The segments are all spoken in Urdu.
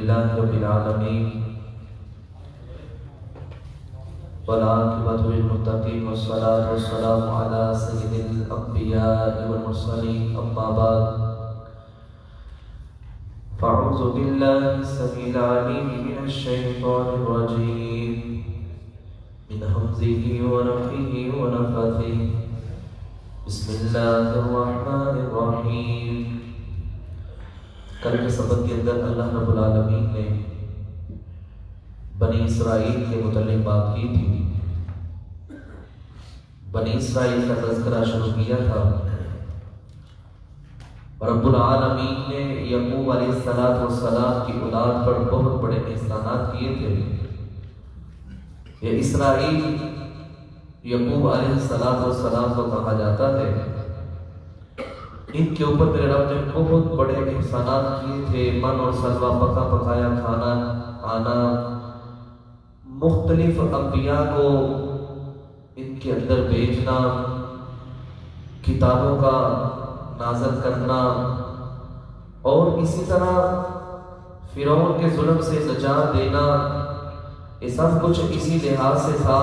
لله رب العالمين والعاقبة للمتقين والصلاة والسلام على سيد الأنبياء والمرسلين أما بعد فأعوذ بالله السميع العليم من الشيطان الرجيم من همزه ونفخه ونفثه بسم الله الرحمن الرحیم۔ کل کے سبق کے اندر اللہ رب العالمین نے بنی اسرائیل کے متعلق بات کی تھی۔ بنی اسرائیل کا تذکرہ شروع کیا تھا۔ رب العالمین نے یعقوب علیہ السلام کی اولاد پر بہت بڑے احسانات کیے تھے۔ یہ اسرائیل یعقوب علیہ السلام کو کہا جاتا ہے۔ ان کے اوپر میرے رب نے بہت بڑے احسانات کیے تھے۔ من اور سلوہ، پکا پکایا کھانا آنا، مختلف انبیاء کو ان کے اندر بھیجنا، کتابوں کا نازل کرنا، اور اسی طرح فرعون کے ظلم سے نجات دینا، یہ سب کچھ اسی لحاظ سے تھا۔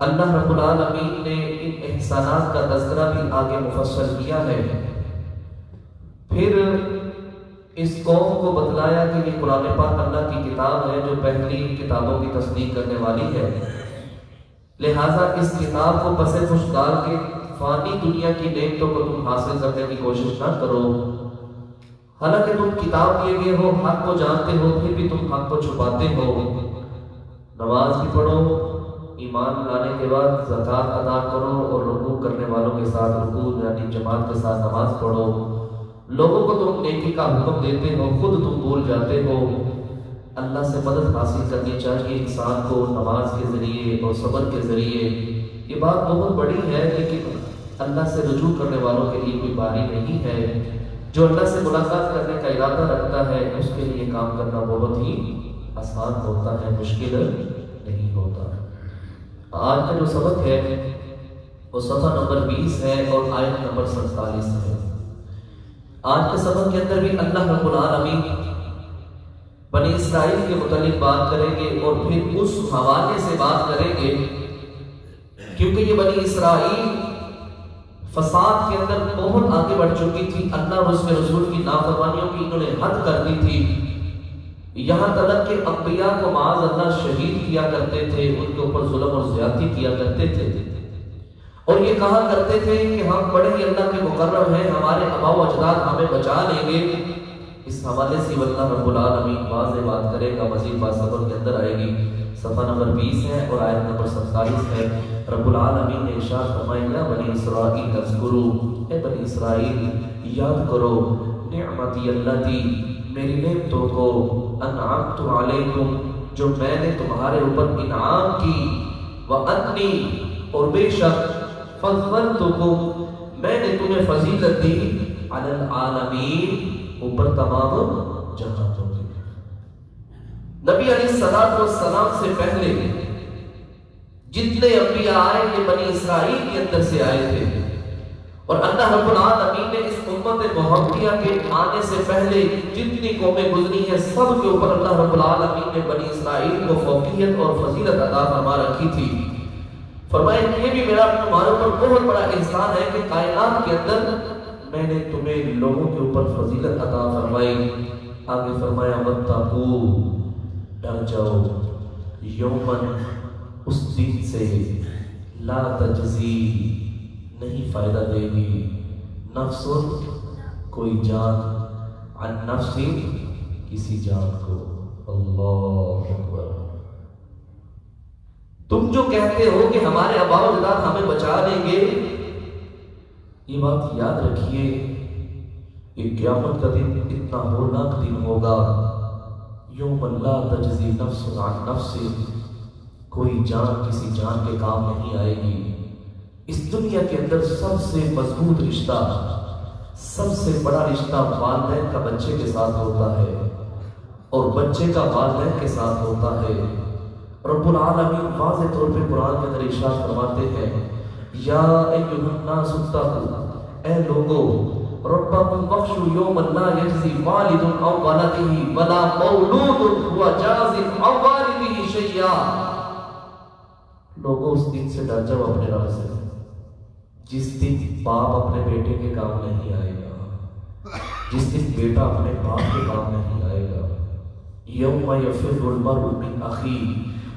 اللہ رب العالمین نے ان احسانات کا تذکرہ بھی آگے مفصل کیا ہے۔ پھر اس قوم کو بتلایا کہ یہ قرآن پاک اللہ کی کتاب ہے جو پہلی کتابوں کی تصدیق کرنے والی ہے، لہٰذا اس کتاب کو پس پشت ڈال کے فانی دنیا کی نعمتوں کو تم حاصل کرنے کی کوشش نہ کرو۔ حالانکہ تم کتاب دیے گئے ہو، حق کو جانتے ہو، پھر بھی تم حق کو چھپاتے ہو۔ نماز بھی پڑھو، ایمان لانے کے بعد زکوٰۃ ادا کرو، اور رکوع کرنے والوں کے ساتھ رکوع یعنی جماعت کے ساتھ نماز پڑھو۔ لوگوں کو تم نیکی کا حکم دیتے ہو، خود تم بھول جاتے ہو۔ اللہ سے مدد حاصل کرنی چاہیے انسان کو نماز کے ذریعے اور صبر کے ذریعے۔ یہ بات بہت بڑی ہے، لیکن اللہ سے رجوع کرنے والوں کے لیے کوئی باری نہیں ہے۔ جو اللہ سے ملاقات کرنے کا ارادہ رکھتا ہے اس کے لیے کام کرنا بہت ہی آسان ہوتا ہے، مشکل نہیں ہوتا۔ آج کا جو سبق ہے وہ صفحہ نمبر 20 ہے اور آیت نمبر 47 ہے۔ آج کے سبق کے اندر بھی اللہ رب العالمین بنی اسرائیل کے متعلق بات کریں گے، اور پھر اس حوالے سے بات کریں گے کیونکہ یہ بنی اسرائیل فساد کے اندر بہت آگے بڑھ چکی تھی۔ اللہ اور اس کے رسول کی نافرمانیوں کی انہوں نے حد کر دی تھی، یہاں تک کہ انبیاء کو معاذ اللہ شہید کیا کرتے تھے، ان کے اوپر ظلم اور زیادتی کیا کرتے تھے، اور یہ کہا کرتے تھے کہ ہم بڑے ہی اللہ کے مقرب ہیں، ہمارے آباء و اجداد ہمیں بچا لیں گے۔ اس حوالے سے اللہ رب العالمین واضح بات کرے گا، مزید بات سبق کے اندر آئے گی۔ صفحہ نمبر 20 ہے اور آیت نمبر 47 ہے۔ رب العالمین نے ارشاد فرمایا، یا بنی اسرائیل اذکروا، اے بنی اسرائیل یاد کرو، نعمتی اللتی، میری نعمتوں کو، انعمت علیکم، جو میں نے تمہارے اوپر انعام کی، وانی، اور بے شک، فضلتکم، میں نے تمہیں فضیلت دی، علی العالمین، اوپر تمام جہانوں کے۔ نبی علیہ السلام سے پہلے جتنے انبیاء آئے یہ بنی اسرائیل کے اندر سے آئے تھے، اور اللہ رب العالمین نے اس امت محمدیہ کے آنے سے پہلے جتنی قومیں گزری ہیں سب کے اوپر اللہ رب العالمین نے بنی اسرائیل کو فوقیت اور فضیلت عطا فرما رکھی تھی۔ فرمایا یہ بھی میرا تمہارے اوپر بہت بڑا احسان ہے کہ کائنات کے اندر میں نے تمہیں لوگوں کے اوپر فضیلت عطا فرمائی۔ آگے فرمایا واتقوا، ڈر جاؤ، یومن، اس دن سے، لا تجزی، نہیں فائدہ دے گی، نفس، کوئی جان، عن نفس، کسی جان کو۔ اللہ اکبر۔ تم جو کہتے ہو کہ ہمارے آباء و اجداد ہمیں بچا لیں گے، یہ بات یاد رکھیے، یہ قیامت کا دن اتنا ہولناک دن ہوگا، یوم لا تجزی نفس عن نفس، کوئی جان کسی جان کے کام نہیں آئے گی۔ اس دنیا کے اندر سب سے مضبوط رشتہ، سب سے بڑا رشتہ والدین کا بچے کے ساتھ ہوتا ہے، اور بچے کا والدین کے ساتھ ہوتا ہے۔ رب العالمین واضح طور پہ قرآن کے اندر ارشاد فرماتے ہیں، یا ایھا الناس اتقوا، اے لوگو ربکم واخشوا یوما لا یجزی والد عن ولدہ ولا مولود هو جاز عن والدہ شیئا. لوگوں اس دن سے ڈر جاؤ اپنے رب سے جس دن باپ اپنے بیٹے کے کام نہیں آئے گا, جس دن بیٹا اپنے باپ کے کام نہیں آئے گا. یوم یفر المرء من اخیہ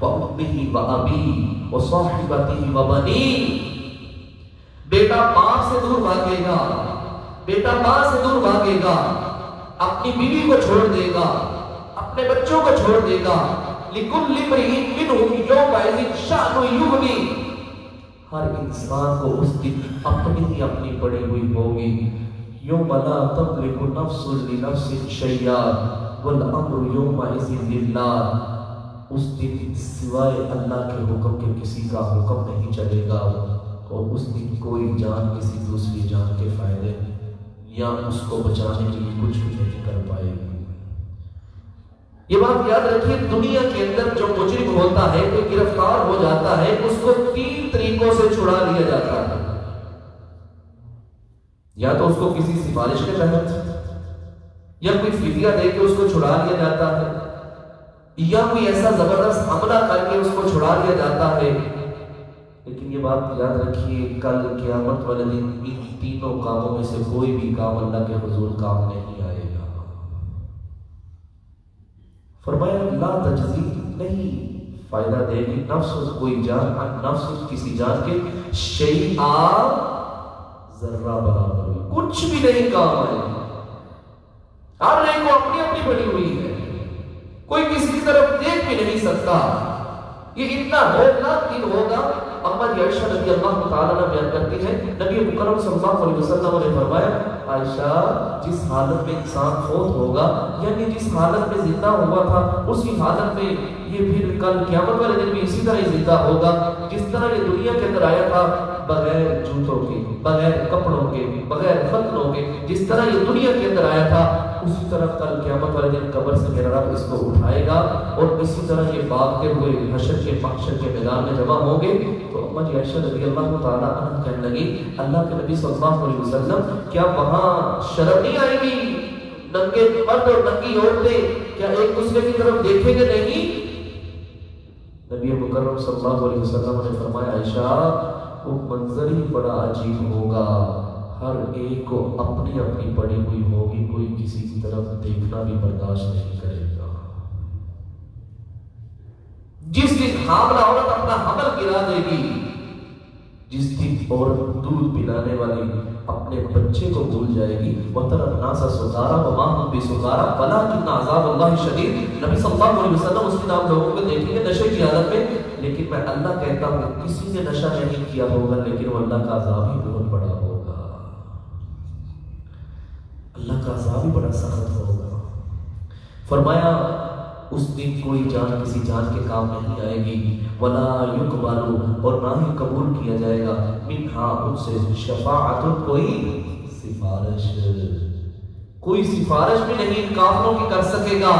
وامہ وابیہ وصاحبتہ وبنیہ. بیٹا باپ سے دور بھاگے گا, بیٹا ماں سے دور بھاگے گا, اپنی بیوی کو چھوڑ دے گا, اپنے بچوں کو چھوڑ دے گا. لِكُلِّ امْرِئٍ مِّنْهُمْ يَوْمَئِذٍ شَأْنٌ يُغْنِيهِ. ہر انسان کو اس دن اپنی ہی اپنی پڑی ہوئی ہوگی. يَوْمَ لَا تَمْلِكُ نَفْسٌ لِنَفْسٍ شَيْئًا وَالْأَمْرُ يَوْمَئِذٍ لِلَّهِ. اس دن سوائے اللہ کے حکم کے کسی کا حکم نہیں چلے گا, اور اس دن کوئی جان کسی دوسری جان کے فائدے یا اس کو بچانے کے لیے کچھ بھی نہیں کر پائے گی. یہ بات یاد رکھیے, دنیا کے اندر جو مجرم ہوتا ہے, کوئی گرفتار ہو جاتا ہے, اس کو 3 طریقوں سے چھڑا لیا جاتا ہے. یا تو اس کو کسی سفارش کے تحت, یا کوئی فدیہ دے کے اس کو چھڑا لیا جاتا ہے, یا کوئی ایسا زبردست حملہ کر کے اس کو چھڑا لیا جاتا ہے. لیکن یہ بات یاد رکھیے, کل قیامت والے دن ان تینوں کاموں میں سے کوئی بھی کام اللہ کے حضور کام نہیں آئے گا. فرمایا لا تجزی, نہیں فائدہ دے گی نفس کوئی جان نفس کسی جان کے شیئا ذرہ برابر, کچھ بھی نہیں کام آئے گا. ہر ایک کو اپنی اپنی بڑی ہوئی ہے, کوئی کسی کی طرف دیکھ بھی نہیں سکتا. یہ اتنا ہولناک دن ہوگا. احمد عائشہ رضی اللہ تعالیٰ عنہ بیان کرتی ہے, نبی مکرم صلی اللہ علیہ وسلم نے فرمایا, عائشہ جس حالت میں انسان فوت ہوگا, یعنی جس حالت میں زندہ ہوا تھا اسی حالت میں یہ پھر کل قیامت والے دن بھی اسی طرح ہی زندہ ہوگا. جس طرح یہ دنیا کے اندر آیا تھا بغیر جوتوں کے, بغیر کپڑوں کے, بغیر ختنوں کے, جس طرح یہ دنیا کے اندر آیا تھا اسی طرح کل قیامت والے دن قبر سے میرا رب اس کو اٹھائے گا, اور اسی طرح یہ بھاگتے ہوئے حشر کے محشر کے میدان میں جمع ہوں گے. تو اما جی عائشہ رضی اللہ تعالیٰ عنہ کہنے لگی, اللہ کے نبی صلی اللہ علیہ وسلم کیا وہاں شرم نہیں آئے گی؟ ننگے مرد اور ننگی عورتیں کیا ایک دوسرے کی طرف دیکھیں گے نہیں؟ نبی مکرم صلی اللہ علیہ وسلم نے فرمایا, عائشہ وہ منظر ہی بڑا عجیب ہوگا, ہر ایک کو اپنی اپنی پڑی ہوئی ہوگی, کوئی کسی کی طرف دیکھنا بھی برداشت نہیں کرے گا. جس دن حاملہ عورت اپنا حمل گرا دے گی, جس دن عورت دودھ پلانے والی اپنے بچے کو بھول جائے گی, وَتَرَى النَّاسَ سُكَارَىٰ وَمَا هُمْ بِسُكَارَىٰ وَلَٰكِنَّ عَذَابَ اللَّهِ شَدِيدٌ. نبی صلی اللہ علیہ وسلم اس دن آپ لوگوں کو دیکھیں گے نشے کی حالت میں, لیکن میں اللہ کہتا ہوں کسی نے نشہ نہیں کیا ہوگا, لیکن وہ اللہ کا عذاب ہی بہت بڑا ہوگا, اللہ کا عذاب ہی بڑا سخت ہوگا. فرمایا اس دن کوئی جان کسی جان کے کام نہیں آئے گی. وَلَا يُقْبَلُ, اور نہ ہی قبول کیا جائے گا, مِنْهَا ان سے شفاعت, کوئی سفارش, کوئی سفارش بھی نہیں کافروں کی کر سکے گا,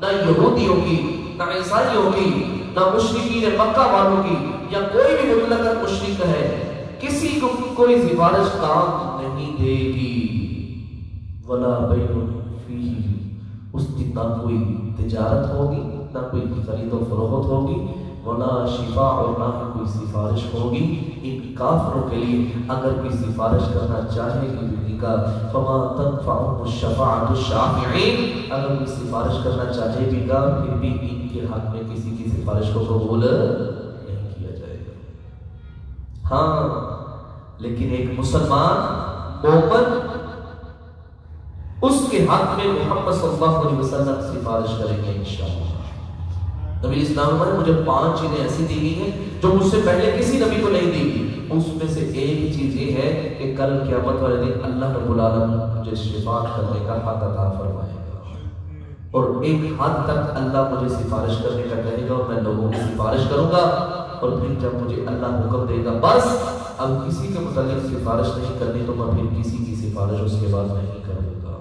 نہ یہودیوں کی, نہ عیسائیوں کی, نہ مشرکین مکہ والوں کی, یا کوئی بھی مطلق مشرک ہے, کسی کو کوئی سفارش کام نہیں دے گی. وَلَا بَيْعٌ فِيهِ, اس دن نہ کوئی تجارت ہوگی, نہ کوئی خرید و فروخت ہوگی, ولا شفاء, اور نہ کوئی سفارش ہوگی ان کافروں کے لیے. اگر کوئی سفارش کرنا چاہے گی بھی کا فما تنفعهم الشفاعة الشافعين, اگر کوئی سفارش کرنا چاہے بھی گا پھر بھی ان کے حق میں کسی کی سفارش کو قبول نہیں کیا جائے گا. ہاں لیکن ایک مسلمان مومن اس کے حق میں محمد صلی اللہ علیہ وسلم سفارش کریں گے انشاءاللہ. نبی اسلام نے مجھے 5 چیزیں ایسی دی گئی ہیں جو مجھ سے پہلے کسی نبی کو نہیں دی گئی. اس میں سے ایک چیز یہ ہے کہ کل قیامت والے دن اللہ رب العالمین مجھے شفاعت کرنے کا حق عطا فرمائے گا, اور ایک حد تک اللہ مجھے سفارش کرنے کا کہے گا, اور میں لوگوں کی سفارش کروں گا. اور پھر جب مجھے اللہ حکم دے گا بس اب کسی کے متعلق سفارش نہیں کرنی, تو میں پھر کسی کی سفارش اس کے بعد نہیں کروں گا.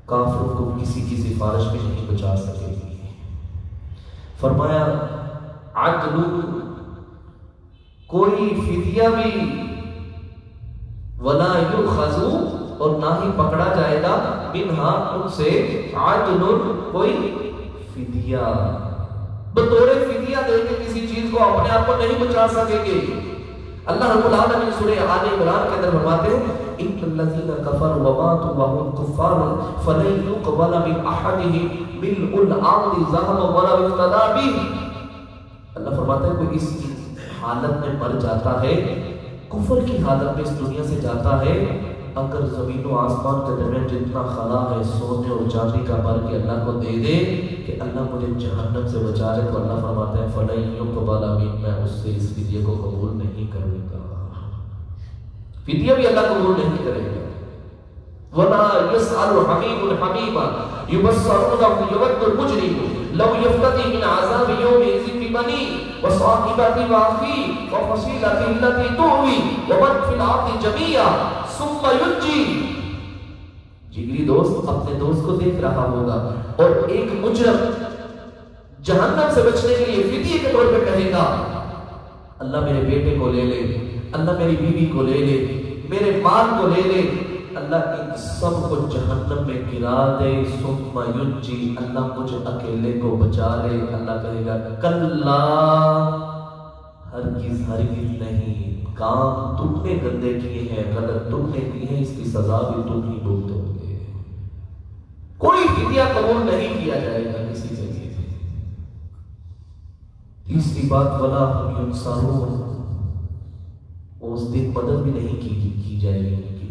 کافروں کو کسی کی سفارش بھی نہیں بچا سکے گی. فرمایا عدل, کوئی فدیہ بھی ولا یؤخذ اور نہ ہی پکڑا جائے گا منہا ان سے عدل کوئی فدیہ، بطور فدیہ دے کے کسی چیز کو اپنے آپ کو نہیں بچا سکیں گے۔ اللہ رب العالمین سورہ آل عمران کے اندر فرماتے ہیں ان الذین کفروا وماتوا وهم کفار فلن يقبل من احدهم ملء الارض ذهبا ولا افتدى به۔ اللہ فرماتا ہے کوئی اس حالت میں مر جاتا ہے، کفر کی حالت میں اس دنیا سے جاتا ہے، اگر زمین و آسمان کے درمیان جتنا خلا ہے سونے اور چاندی کا بھر کے اللہ کو دے دے کہ اللہ مجھے جہنم سے بچا لے، تو اللہ فرماتا ہے فَلَن يُقْبَلَ مِنْهُ، میں اس سے اس فدیے کو قبول نہیں کروں گا، فدیہ بھی اللہ قبول نہیں کرے گا۔ وَلَا يَسْأَلُ حَمِيمٌ حَمِيمًا يُبَصَّرُونَهُ يَوَدُّ الْمُجْرِمُ لَوْ يَفْتَدِي مِنْ عَذَابِ يَوْمِئِذٍ بِبَنِيهِ وَصَاحِبَتِهِ وَأَخِيهِ وَفَصِيلَتِهِ الَّتِي تُؤْوِيهِ وَمَنْ فِي الْأَرْضِ جَمِيعًا ثم ينجي۔ جگری دوست اپنے دوست کو دیکھ رہا ہوگا اور ایک مجرم جہنم سے بچنے کے لیے فدیے کے طور پہ کہے گا اللہ میرے بیٹے کو لے لے، اللہ میری بیوی کو لے لے، میرے مال کو لے لے، اللہ ان سب کو جہنم میں گرا دے، ثم ينجي، اللہ مجھے اکیلے کو بچا لے۔ اللہ کہے گا کلا، ہرگز ہرگز نہیں، کام تم نے گندے کیے ہیں، غلط تم نے کی ہے، اس کی سزا بھی تم ہی بھگتو گے۔ کوئی فدیہ قبول نہیں کیا جائے گا کسی جگہ سے۔ تیسری بات ولا هم ينصرون، اس دن مدد بھی نہیں کی جائے گی ان کی،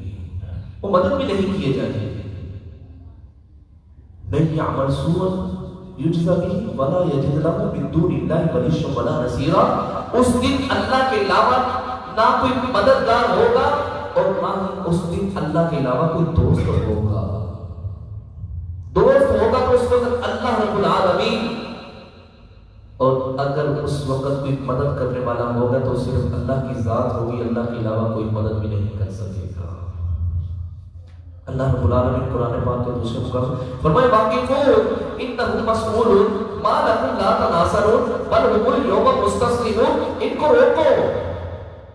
وہ مدد بھی نہیں کیے جائیں گے۔ من يعمل سوءا یجزا به ولا یجد له من دون اللہ ولییا ولا نصیرا، اس دن اللہ کے علاوہ نہ کوئی مددگار ہوگا اور نہ ہی اس دن اللہ کے علاوہ کوئی دوست ہوگا۔ دوست ہوگا تو اس وقت اللہ رب العالمین، اور اگر اس وقت کوئی مدد کرنے والا ہوگا تو صرف اللہ کی ذات ہوگی، اللہ کے علاوہ کوئی مدد بھی نہیں کر سکے گا۔ اللہ رب العالمین قرآن پاک کے دوسرے مقام فرمائے واقفون انہم مسئولون ما لکم لا تناصرون بل هم اليوم مستسلمون، ان کو روکو،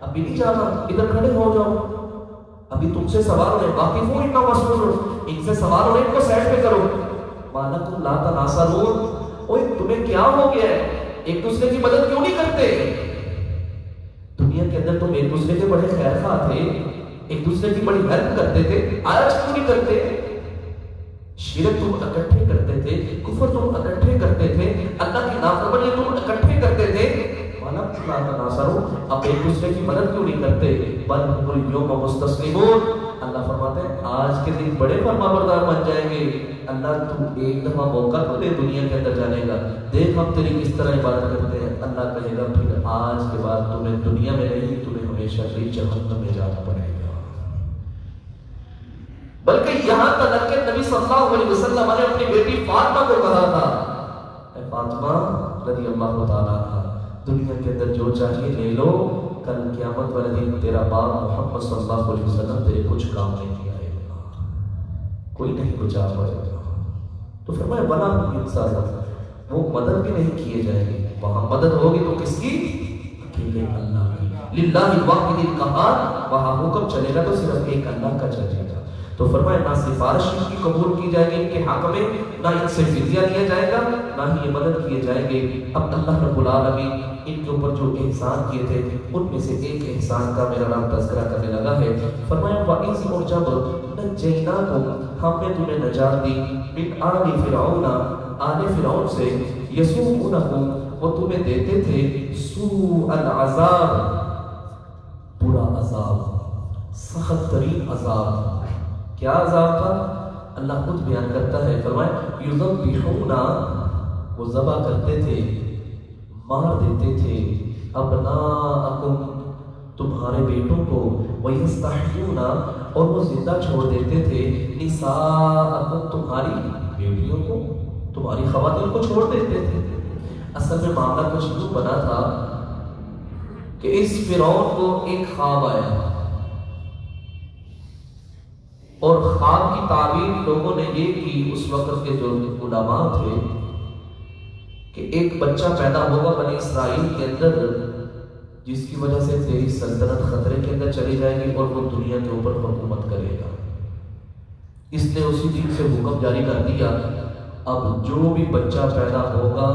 ابھی نہیں جانا، ادھر کھڑے ہو جاؤ، ابھی تم سے سوال ہے، واقفون انہم مسئولون، ان سے سوال ہے، ان کو سیٹ پہ کرو۔ ما لکم لا تناصرون، اوہ تمہیں کیا ہو گیا ہے، ایک دوسرے کی مدد کیوں نہیں کرتے؟ دنیا کے اندر تم ایک دوسرے کے بڑے خیر خواہ تھے، ایک دوسرے کی بڑی ہیلپ کرتے تھے، آج کیوں نہیں کرتے؟ شرک تم اکٹھے کرتے تھے، کفر تم اکٹھے کرتے تھے، اللہ کی نافرمانی تم اکٹھے کرتے تھے، اب ایک دوسرے کی مدد کیوں نہیں کرتے؟ بل هم اليوم مستسلمون، اللہ فرماتے ہیں آج کے دن بڑے فرما بردار بن جائیں گے۔ اللہ تو ایک دفعہ موقع تو دے دنیا کے اندر جانے کا، دیکھ ہم تیری کس طرح عبادت کرتے ہیں۔ اللہ کہے گا پھر آج کے بعد تمہیں دنیا میں نہیں، تمہیں ہمیشہ سے جہنم میں جانا پڑے گا۔ بلکہ یہاں تک کہ نبی صلی اللہ علیہ وسلم نے اپنی بیٹی فاطمہ کو کہا تھا اے فاطمہ رضی اللہ تعالیٰ عنہ، دنیا کے اندر جو چاہیے لے لو، کل قیامت والے دن تیرا باپ محمد صلی اللہ علیہ وسلم تیرے کچھ کام نہیں آئے گا، کوئی نہیں بچا پائے گا۔ تو فرمایا بنا انسان، وہ مدد بھی نہیں کیے جائیں گے، وہاں مدد ہوگی تو کس کی؟ اکیلے اللہ کی، للہ الواحد القہار، وہاں حکم چلے گا تو صرف ایک اللہ کا چلے گا۔ تو فرمایا نہ سفارش ان کی قبول کی جائے گی ان کے حق میں، نہ ان سے فدیہ لیا جائے گا، نہ ہی یہ مدد کیے جائیں گے۔ اب اللہ رب العالمین ان کے اوپر جو احسان کیے تھے ان میں سے ایک احسان کا میرا نام تذکرہ کرنے لگا ہے۔ فرمایا وَإِذْ اور جب نَجَّيْنَاكُمْ ہم نے تمہیں نجات دی، مِنْ آلِ فِرْعَوْنَ آل فرعون سے، يَسُومُونَكُمْ وہ تمہیں دیتے تھے، سوء العذاب برا عذاب، سخت ترین عذاب۔ کیا عذاب تھا؟ اللہ خود بیان کرتا ہے، فرمایا یذبحون وہ ذبح کرتے تھے، مار دیتے تھے، ابناءکم تمہارے بیٹوں کو، ویستحیون اور وہ زندہ چھوڑ دیتے تھے، نساءکم تمہاری بیٹیوں کو، تمہاری خواتین کو چھوڑ دیتے تھے۔ اصل میں معاملہ کچھ یوں بنا تھا کہ اس فرعون کو ایک خواب آیا اور خواب کی تعبیر لوگوں نے یہ کی، اس وقت کے جو علماء تھے، کہ ایک بچہ پیدا ہوگا بنی اسرائیل کے اندر جس کی وجہ سے تیری سلطنت خطرے کے اندر چلی جائے گی اور وہ دنیا کے اوپر حکومت کرے گا۔ اس نے اسی دن سے حکم جاری کر دیا، اب جو بھی بچہ پیدا ہوگا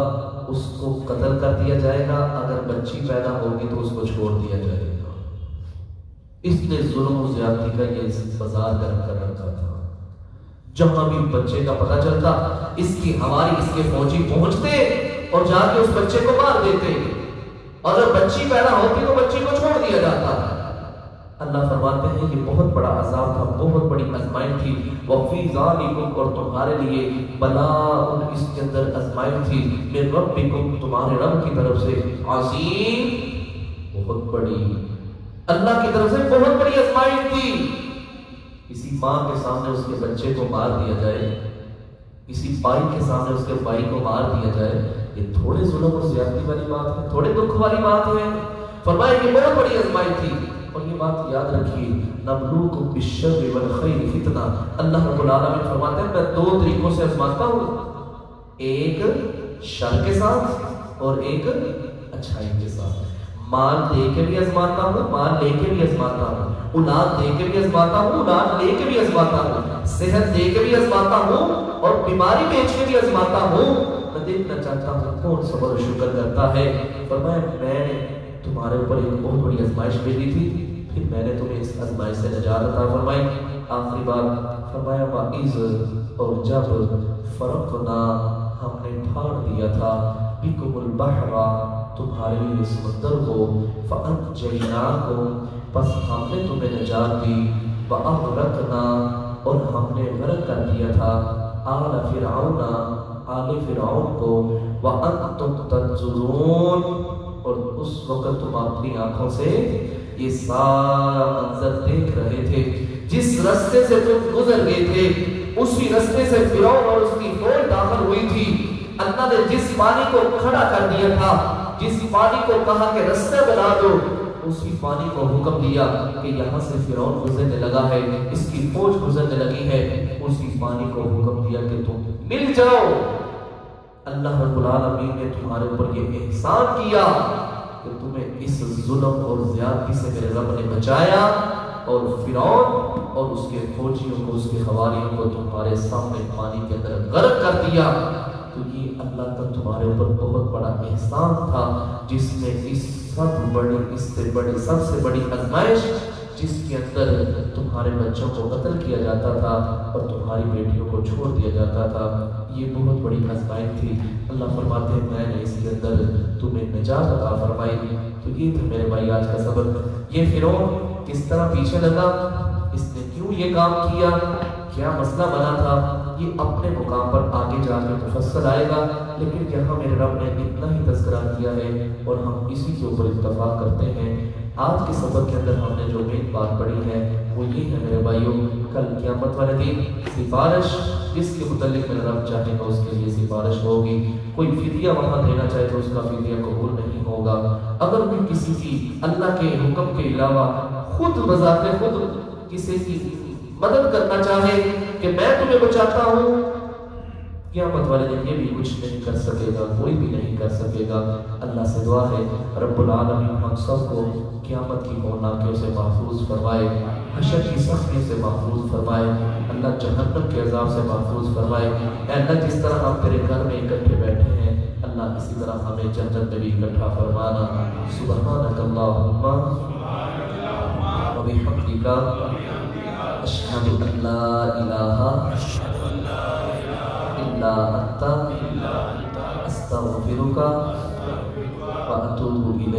اس کو قتل کر دیا جائے گا، اگر بچی پیدا ہوگی تو اس کو چھوڑ دیا جائے گا۔ اس نے ظلم و زیادتی کا یہ بازار گرم کر رکھا تھا۔ جہاں بھی بچے کا پتہ چلتا، اس کی ہماری اس کے فوجی پہنچتے اور جا کے اس بچے کو مار دیتے، اور جب بچی پیدا ہوتی تو بچی کو چھوڑ دیا جاتا۔ اللہ فرماتے ہیں یہ بہت بڑا عذاب تھا، بہت بڑی آزمائش تھی۔ وفی ذالکم، اور تمہارے لیے بلاء، اس کے اندر آزمائش تھی، من ربکم، تمہارے رب کی طرف سے، عظیم، بہت بڑی، اللہ کی طرف سے بہت بڑی آزمائش تھی۔ کسی ماں کے سامنے اس کے بچے کو مار دیا جائے، کسی بھائی کے سامنے اس کے بھائی کو مار دیا جائے، یہ تھوڑے ظلم اور زیادتی والی بات ہے، تھوڑے دکھ والی بات ہے؟ فرمایا یہ بہت بڑی آزمائش تھی۔ اور یہ بات یاد رکھیے، نبلوکم بالشر والخیر فتنہ، اللہ رب العالمین فرماتے ہیں میں دو طریقوں سے آزماتا ہوں، ایک شر کے ساتھ اور ایک اچھائی کے ساتھ۔ مال دے کے بھی آزماتا ہوں، مال لے کے بھی آزماتا ہوں، اولاد دے کے بھی آزماتا ہوں، اولاد لے کے بھی آزماتا ہوں، صحت دے کے بھی آزماتا ہوں اور بیماری بیچ کے بھی آزماتا ہوں۔ میں دیکھنا چاہتا ہوں کون صبر و شکر کرتا ہے۔ فرمایا میں نے تمہارے اوپر ایک بہت بڑی آزمائش بھیجی تھی، پھر میں نے تمہیں اس آزمائش سے نجات عطا فرمائی۔ آخری بات فرمایا وَإِذْ، اور جب فرقنا، ہم نے پھاڑ دیا تھا، بِكُمُ الْبَحْرَ، تمہارے لیے سمندر کو، فَأَنْجَيْنَاكُمْ، پس ہم نے تمہیں نجات دی، وَأَغْرَقْنَا، اور ہم نے غرق کر دیا تھا، آلَ فِرْعَوْنَ، آل فرعون کو، وَأَنْتُمْ تَنْظُرُونَ، اور اس وقت تم اپنی آنکھوں سے یہ سارا منظر دیکھ رہے تھے۔ جس رستے سے تم گزر گئے تھے اسی رستے سے فرعون اور اس کی فوج داخل ہوئی تھی۔ اللہ نے جس پانی کو کھڑا کر دیا تھا، جس پانی کو کہا کہ رستے بنا دو، اسی پانی کو حکم دیا کہ یہاں سے فرعون گزرنے لگا ہے، اس کی فوج گزرنے لگی ہے، اسی پانی کو حکم دیا کہ تم مل جاؤ۔ اللہ رب العالمین نے تمہارے اوپر یہ احسان کیا کہ تمہیں اس ظلم اور زیادتی سے میرے رب نے بچایا، اور فرعون اور اس کے فوجیوں کو، اس کے حواریوں کو تمہارے سامنے پانی کے اندر غرق کر دیا۔ تو یہ اللہ کا تمہارے اوپر بہت بڑا احسان تھا، جس نے اس سے بڑی آزمائش، جس کے اندر تمہارے بچوں کو قتل کیا جاتا تھا اور تمہاری بیٹیوں کو چھوڑ دیا جاتا تھا، یہ بہت بڑی آزمائش تھی۔ اللہ فرماتے ہیں میں نے اس کے اندر تمہیں نجات عطا فرمائی۔ تو یہ تھا میرے بھائی آج کا سبق۔ یہ فرعون کس طرح پیچھے لگا، اس نے کیوں یہ کام کیا، کیا مسئلہ بنا تھا، یہ اپنے مقام پر آگے جا کے مفصل آئے گا، لیکن یہاں میرے رب نے اتنا ہی تذکرہ کیا ہے اور ہم اسی کے اوپر اتفاق کرتے ہیں۔ آج کے سبق کے اندر ہم نے جو مین بات پڑھی ہے وہ یہ ہے میرے بھائیوں، کل قیامت والے دن سفارش، جس کے متعلق میرا رب چاہے گا اس کے لیے سفارش ہوگی۔ کوئی فدیہ وہاں دینا چاہے تو اس کا فدیہ قبول نہیں ہوگا۔ اگر کوئی کسی کی اللہ کے حکم کے علاوہ خود بذات خود کسی کی مدد کرنا چاہے کہ میں تمہیں بچاتا ہوں، قیامت والے دن یہ بھی کچھ نہیں کر سکے گا، کوئی بھی نہیں کر سکے گا۔ اللہ سے دعا ہے رب العالمین ہم سب کو قیامت کی ہولناکیوں سے محفوظ فرمائے، حشر کی سختی سے محفوظ فرمائے، اللہ جہنم کے عذاب سے محفوظ فرمائے۔ اے اللہ جس طرح ہم تیرے گھر میں اکٹھے بیٹھے ہیں، اللہ اسی طرح ہمیں جنت میں بھی اکٹھا فرمانا۔ سبحانک اللہم وبحمدک، اشہد ان لا الہ الا انت، استغفرک واتوب الیک۔